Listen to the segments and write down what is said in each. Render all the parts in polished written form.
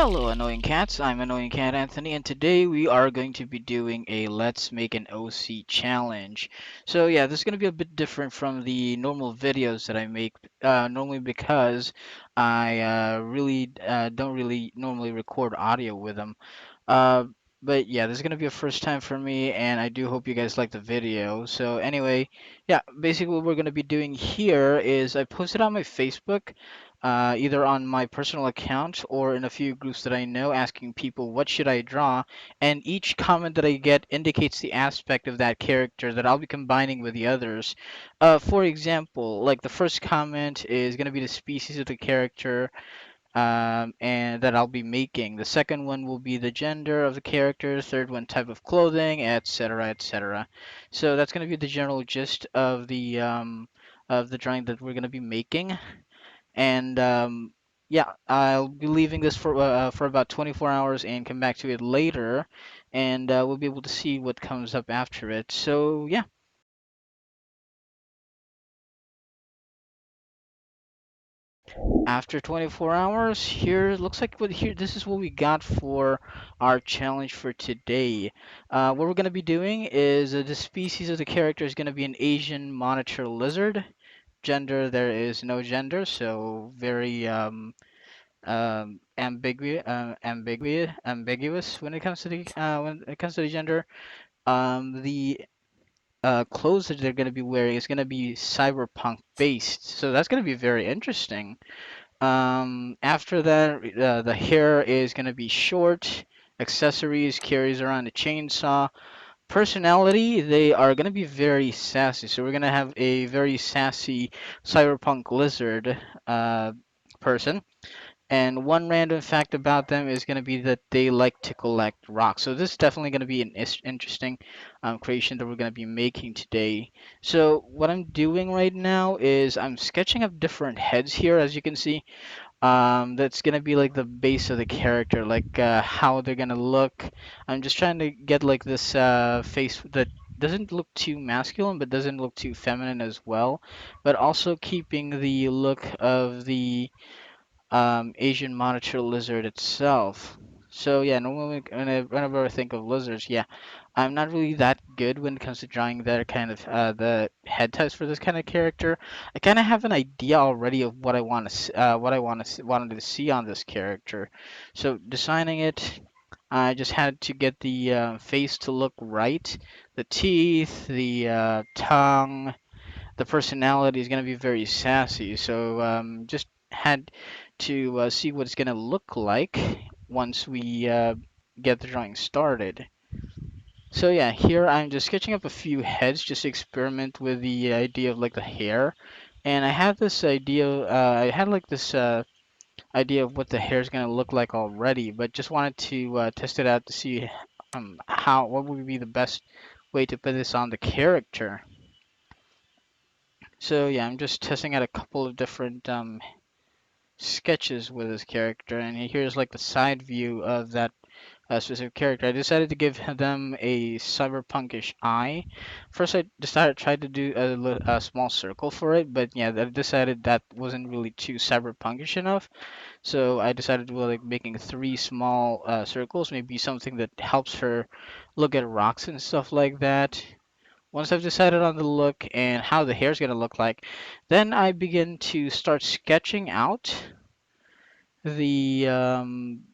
Hello, Annoying Cats. I'm Annoying Cat Anthony, and today we are going to be doing a Let's Make an OC challenge. So yeah, this is going to be a bit different from the normal videos that I make normally because I really don't really normally record audio with them. Uh, but yeah, this is gonna be a first time for me, and I do hope you guys like the video. So anyway, yeah, basically what we're gonna be doing here is I posted on my Facebook, either on my personal account or in a few groups that I know, asking people what should I draw, and each comment that I get indicates the aspect of that character that I'll be combining with the others. For example, like the first comment is gonna be the species of the character and that I'll be making. The second one will be the gender of the character, third one type of clothing, etc., etc. So that's going to be the general gist of the drawing that we're going to be making. And yeah, I'll be leaving this for about 24 hours and come back to it later, and we'll be able to see what comes up after it. So yeah. After 24 hours, here looks like what here this is what we got for our challenge for today. What we're gonna be doing is the species of the character is gonna be an Asian monitor lizard. Gender, there is no gender, so very ambiguous when it comes to the gender. The clothes that they're gonna be wearing is gonna be cyberpunk based, so that's gonna be very interesting. After that, the hair is gonna be short. Accessories carries around a chainsaw. Personality, they are gonna be very sassy. So we're gonna have a very sassy cyberpunk lizard uh, person. And one random fact about them is going to be that they like to collect rocks. So this is definitely going to be an interesting creation that we're going to be making today. So what I'm doing right now is I'm sketching up different heads here, as you can see. That's gonna be like the base of the character, like how they're gonna look. I'm just trying to get like this face that doesn't look too masculine, but doesn't look too feminine as well, but also keeping the look of the Asian monitor lizard itself. So yeah, normally whenever I think of lizards, yeah, I'm not really that good when it comes to drawing their kind of the head types for this kind of character. I kind of have an idea already of what I want to wanted to see on this character. So designing it, I just had to get the face to look right, the teeth, the tongue, the personality is going to be very sassy. So just had to see what it's going to look like once we get the drawing started. So yeah, here I'm just sketching up a few heads just to experiment with the idea of like the hair. And I had this idea, I had like this idea of what the hair is going to look like already, but just wanted to test it out to see what would be the best way to put this on the character. So yeah, I'm just testing out a couple of different sketches with this character, and here's like the side view of that specific character. I decided to give them a cyberpunkish eye. First, I decided tried to do a small circle for it, but yeah, I decided that wasn't really too cyberpunkish enough. So I decided to like making three small circles, maybe something that helps her look at rocks and stuff like that. Once I've decided on the look and how the hair is going to look like, then I begin to start sketching out the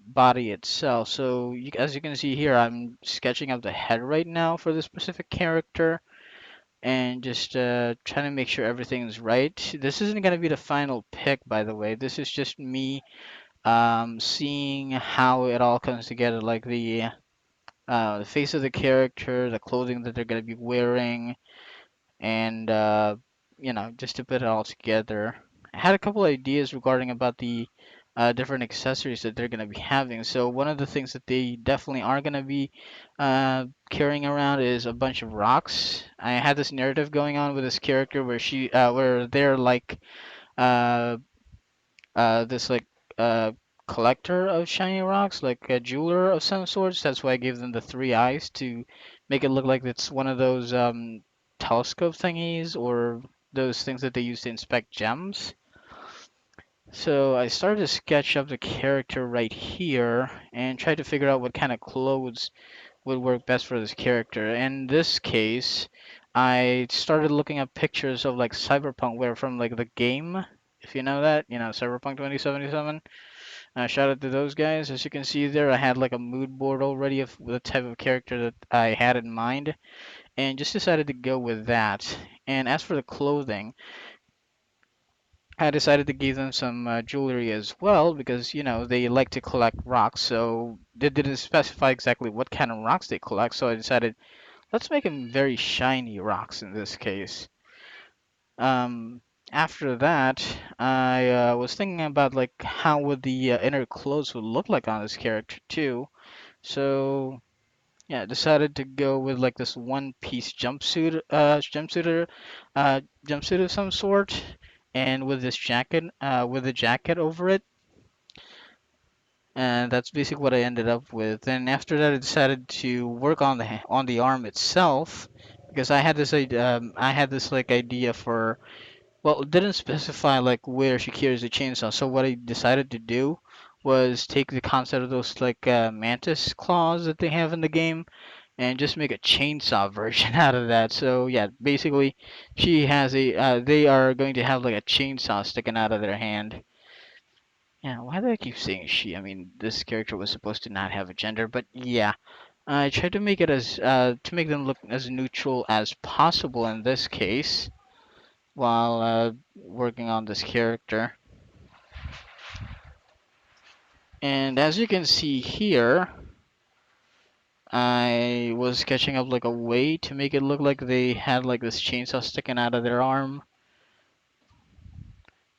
body itself. So as you can see here, I'm sketching out the head right now for this specific character and just trying to make sure everything's right. This isn't going to be the final pick, by the way. This is just me seeing how it all comes together, like the face of the character, the clothing that they're going to be wearing, and just to put it all together. I had a couple ideas regarding about the different accessories that they're going to be having. So one of the things that they definitely are going to be carrying around is a bunch of rocks. I had this narrative going on with this character where they're like uh, this like uh, collector of shiny rocks, like a jeweler of some sorts. That's why I gave them the three eyes to make it look like it's one of those telescope thingies or those things that they use to inspect gems. So I started to sketch up the character right here and try to figure out what kind of clothes would work best for this character. In this case, I started looking at pictures of like cyberpunk wear from like the game, if you know that, Cyberpunk 2077. Shout out to those guys. As you can see there, I had like a mood board already of the type of character that I had in mind, and just decided to go with that. And as for the clothing, I decided to give them some jewelry as well because, they like to collect rocks. So they didn't specify exactly what kind of rocks they collect. So I decided, let's make them very shiny rocks in this case. Um, After that, I was thinking about like how would the inner clothes would look like on this character too. So yeah, decided to go with like this one-piece jumpsuit of some sort, and with this jacket, with a jacket over it, and that's basically what I ended up with. And after that, I decided to work on the arm itself because I had this like idea for, well, it didn't specify like where she carries the chainsaw. So what I decided to do was take the concept of those like mantis claws that they have in the game and just make a chainsaw version out of that. So yeah, basically, they are going to have like a chainsaw sticking out of their hand. Yeah, why do I keep saying she? I mean, this character was supposed to not have a gender, but yeah, I tried to make it to make them look as neutral as possible in this case while working on this character. And as you can see here, I was sketching up like a way to make it look like they had like this chainsaw sticking out of their arm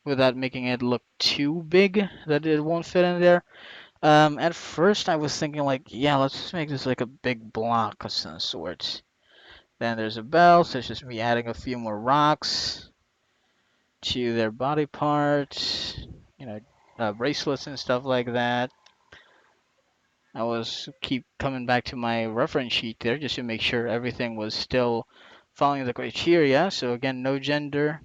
without making it look too big that it won't fit in there. At first I was thinking like, yeah, let's just make this like a big block of some sorts. Then there's a bell, so it's just me adding a few more rocks to their body parts, you know, bracelets and stuff like that. I was keep coming back to my reference sheet there just to make sure everything was still following the criteria. So again, no gender.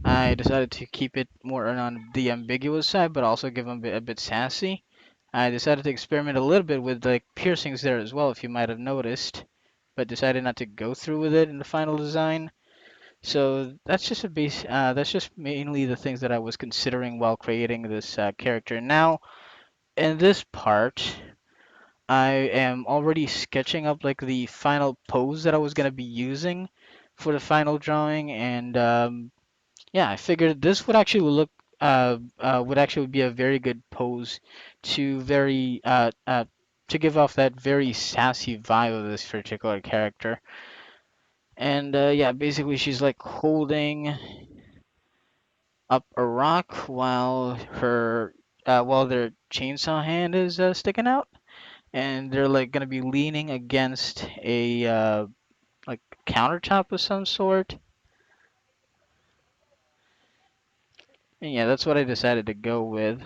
I decided to keep it more on the ambiguous side, but also give them a bit sassy. I decided to experiment a little bit with like piercings there as well, if you might have noticed, but decided not to go through with it in the final design. So that's just mainly the things that I was considering while creating this character. Now, in this part, I am already sketching up like the final pose that I was gonna be using for the final drawing, and yeah, I figured this would actually be a very good pose to very to give off that very sassy vibe of this particular character. And yeah, basically she's like holding up a rock while their chainsaw hand is sticking out, and they're like gonna be leaning against a like countertop of some sort. And yeah, that's what I decided to go with.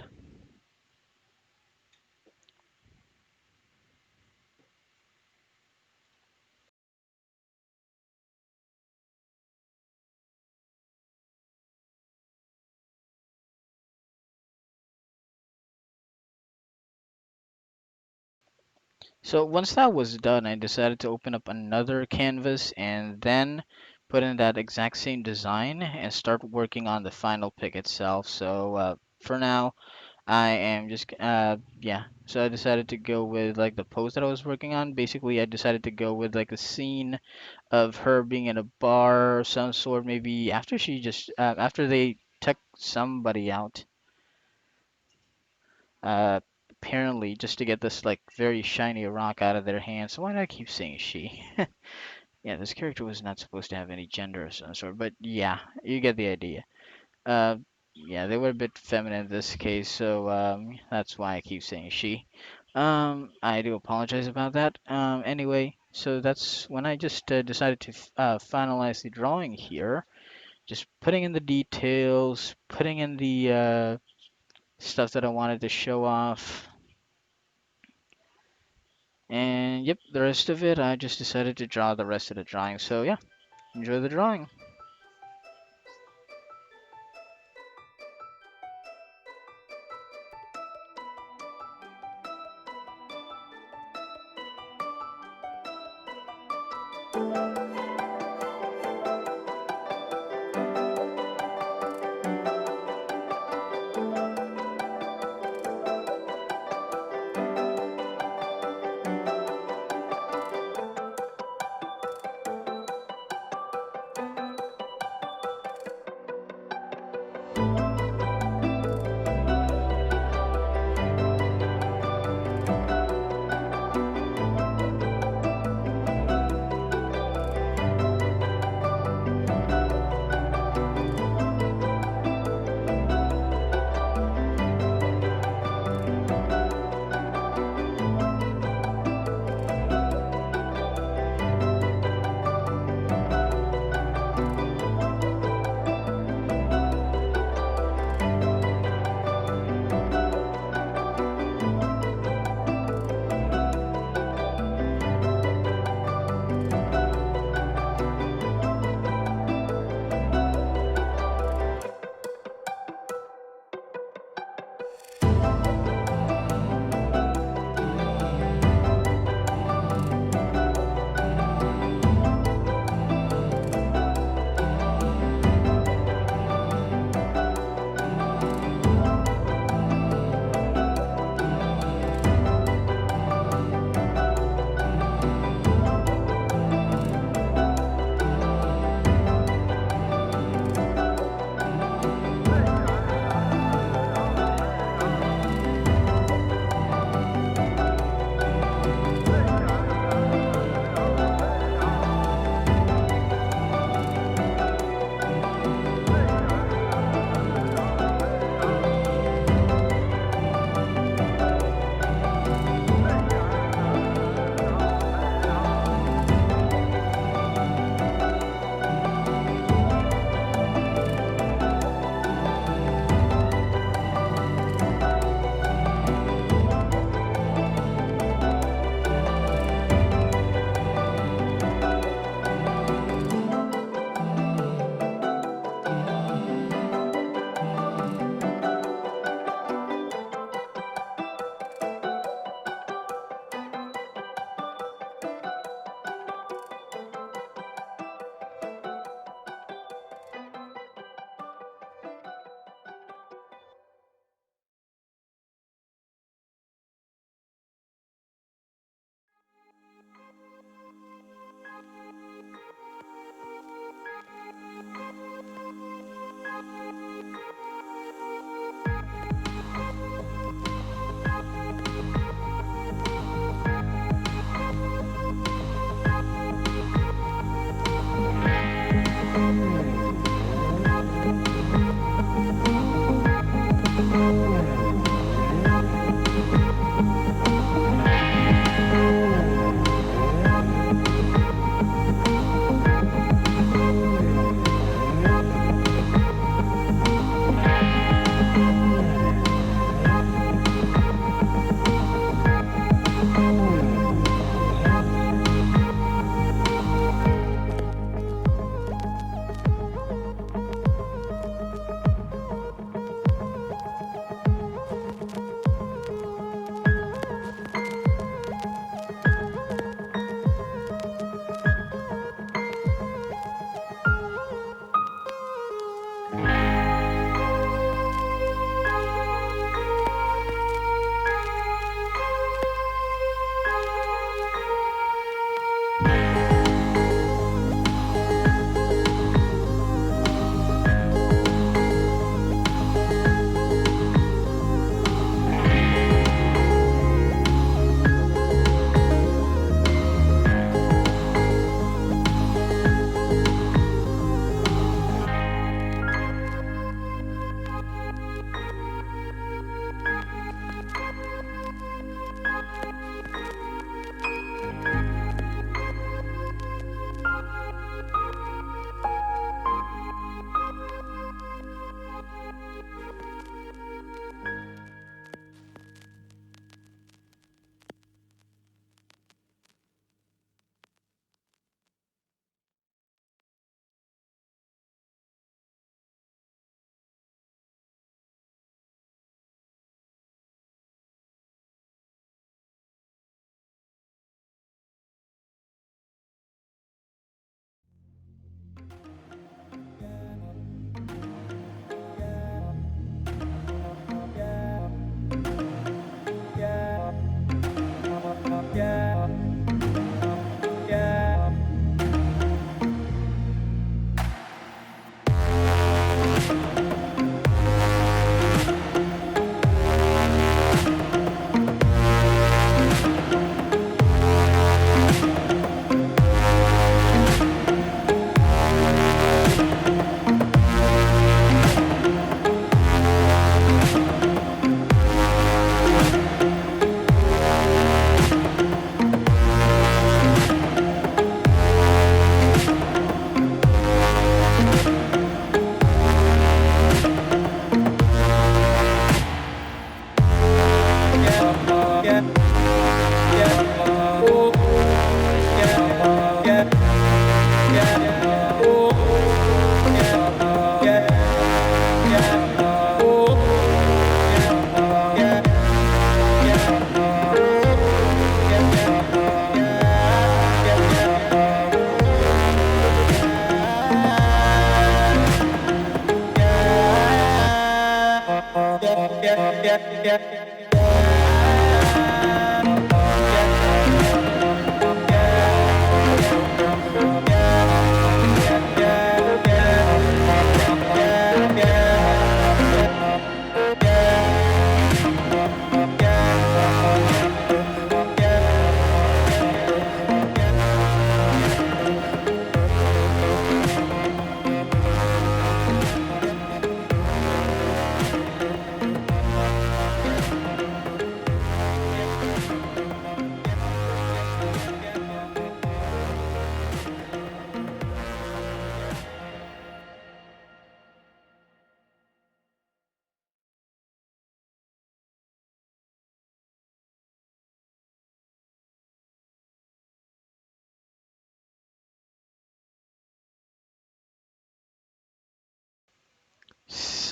So once that was done, I decided to open up another canvas and then put in that exact same design and start working on the final pic itself. So for now, I am just yeah. So I decided to go with like the pose that I was working on. Basically, I decided to go with like a scene of her being in a bar or some sort. Maybe after they took somebody out. Uh, Apparently just to get this like very shiny rock out of their hands. So why do I keep saying she? Yeah, this character was not supposed to have any gender of some sort, but yeah, you get the idea. Uh, yeah, they were a bit feminine in this case, so that's why I keep saying she. I do apologize about that. Anyway, so that's when I just decided to finalize the drawing here. Just putting in the details, putting in the stuff that I wanted to show off. And yep, the rest of it, I just decided to draw the rest of the drawing. So yeah, enjoy the drawing.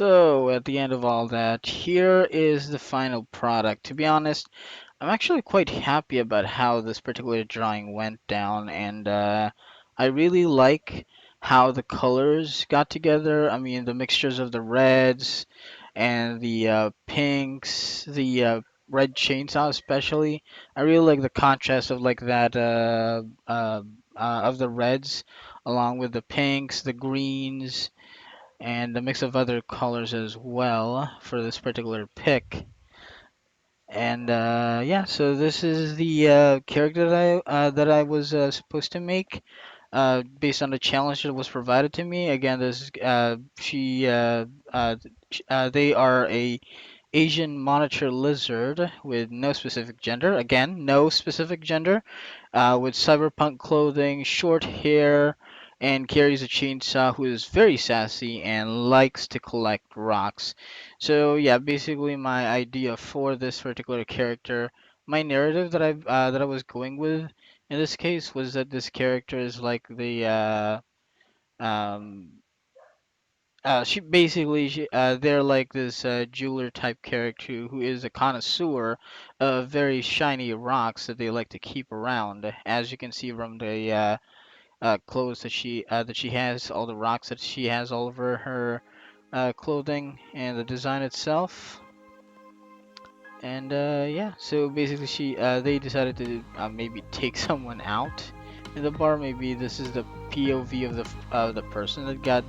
So, at the end of all that, here is the final product. To be honest, I'm actually quite happy about how this particular drawing went down, and I really like how the colors got together. I mean, the mixtures of the reds and the pinks, the red chainsaw especially. I really like the contrast of like that of the reds along with the pinks, the greens, and a mix of other colors as well for this particular pick. And yeah, so this is the character that I was supposed to make based on the challenge that was provided to me. Again, this she they are a Asian monitor lizard with no specific gender. Again, no specific gender, with cyberpunk clothing, short hair, and carries a chainsaw, who is very sassy and likes to collect rocks. So yeah, basically my idea for this particular character, my narrative that I was going with in this case was that this character is like the um they're like this jeweler type character who is a connoisseur of very shiny rocks that they like to keep around. As you can see from the clothes that she has, all the rocks that she has all over her clothing and the design itself. And yeah, so basically they decided to maybe take someone out in the bar. Maybe this is the POV of the person that got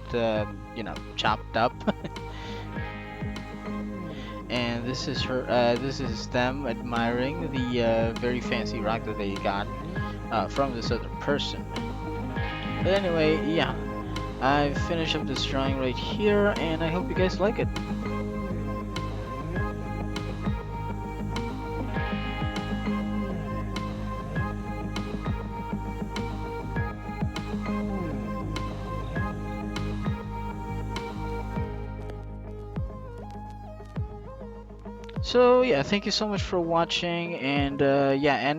chopped up. And this is her. This is them admiring the very fancy rock that they got from this other person. But anyway, yeah, I've finished up this drawing right here, and I hope you guys like it. So yeah, thank you so much for watching, and yeah,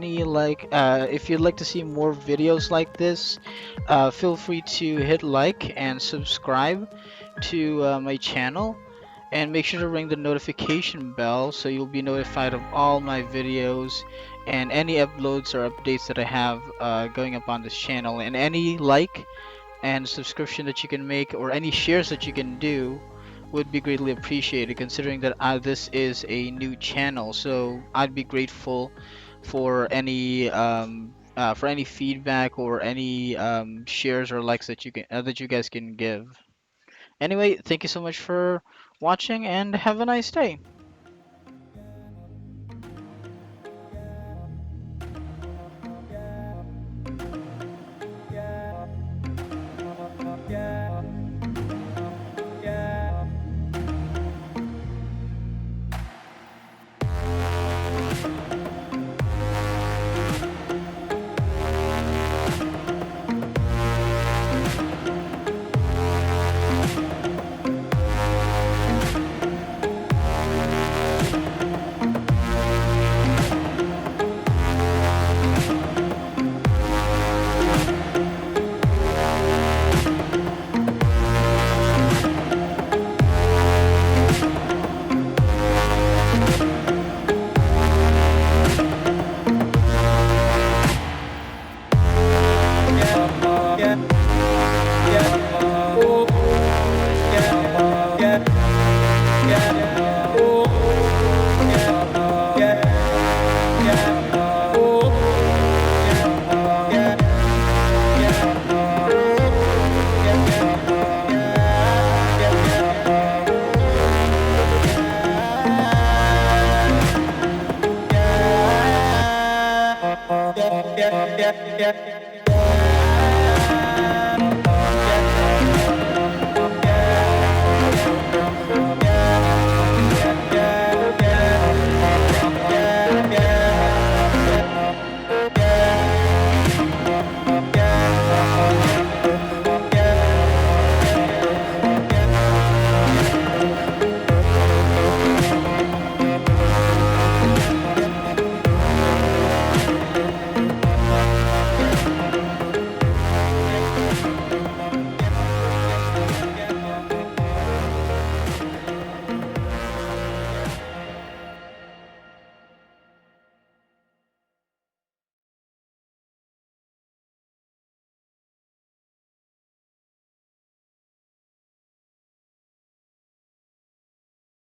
if you'd like to see more videos like this, feel free to hit like and subscribe to my channel, and make sure to ring the notification bell so you'll be notified of all my videos and any uploads or updates that I have going up on this channel. And any like and subscription that you can make, or any shares that you can do, would be greatly appreciated, considering that this is a new channel. So I'd be grateful for any feedback or any shares or likes that you guys can give. Anyway, thank you so much for watching, and have a nice day.